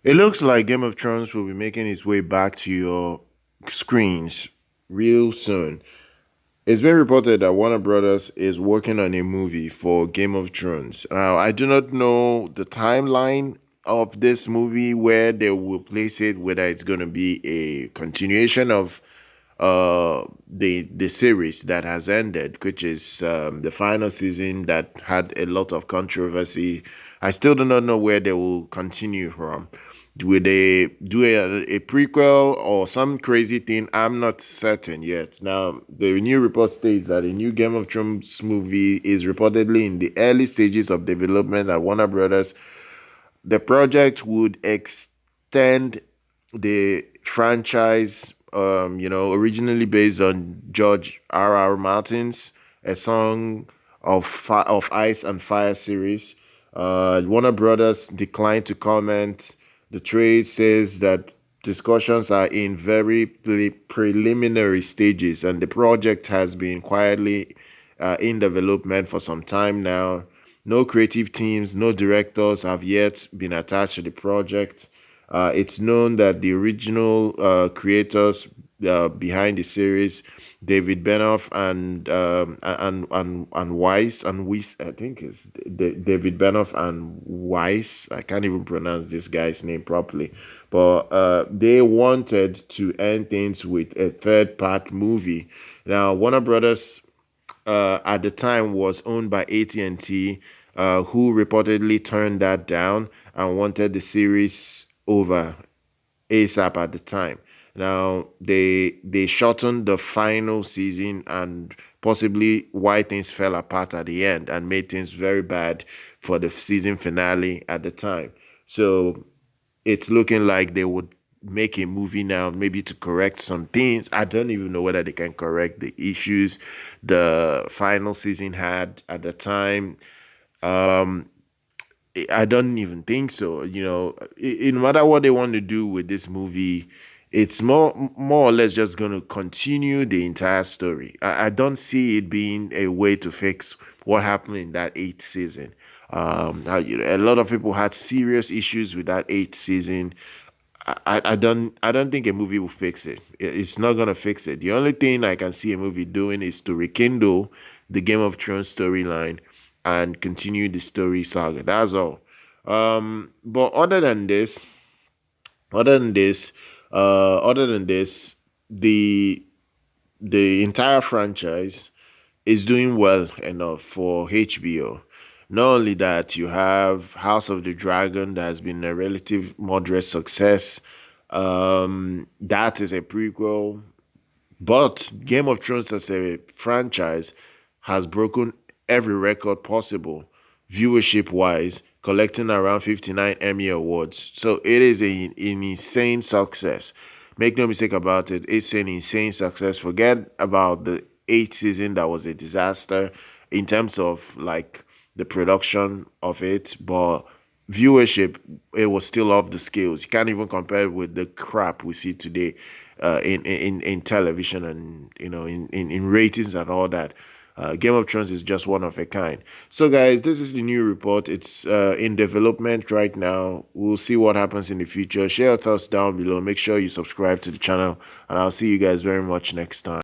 It looks like Game of Thrones will be making its way back to your screens real soon. It's been reported that Warner Brothers is working on a movie for Game of Thrones. Now, I do not know the timeline of this movie, where they will place it, whether it's going to be a continuation of the series that has ended, which is the final season that had a lot of controversy. I still do not know where they will continue from. Will they do a prequel or some crazy thing? I'm not certain yet. Now, the new report states that a new Game of Thrones movie is reportedly in the early stages of development at Warner Brothers. The project would extend the franchise, originally based on George R. R. Martin's A Song of Ice and Fire series. Warner Brothers declined to comment. The trade says that discussions are in very preliminary stages, and the project has been quietly in development for some time now. No creative teams, no directors have yet been attached to the project. It's known that the original creators behind the series, David Benoff and Weiss, I think it's David Benoff and Weiss. I can't even pronounce this guy's name properly, but they wanted to end things with a third part movie. Now, Warner Brothers at the time was owned by AT&T, who reportedly turned that down and wanted the series over ASAP at the time. Now they shortened the final season, and possibly why things fell apart at the end and made things very bad for the season finale at the time. So it's looking like they would make a movie now, maybe to correct some things. I don't even know whether they can correct the issues the final season had at the time. Um, I don't even think so. No matter what they want to do with this movie, it's more or less just going to continue the entire story. I don't see it being a way to fix what happened in that eighth season. A lot of people had serious issues with that eighth season. I don't think a movie will fix it. It's not gonna fix it. The only thing I can see a movie doing is to rekindle the Game of Thrones storyline and continue the story saga. That's all. But other than this, other than this, the the entire franchise is doing well enough for HBO. Not only that, you have House of the Dragon that has been a relative moderate success. That is a prequel, but Game of Thrones as a franchise has broken every record possible, viewership wise, collecting around 59 Emmy Awards. So it is an insane success. Make no mistake about it, it's an insane success. Forget about the eighth season that was a disaster in terms of like the production of it, but viewership, it was still off the scales. You can't even compare it with the crap we see today in television, and in ratings and all that. Game of Thrones is just one of a kind. So, guys, this is the new report. It's in development right now. We'll see what happens in the future. Share your thoughts down below. Make sure you subscribe to the channel, and I'll see you guys very much next time.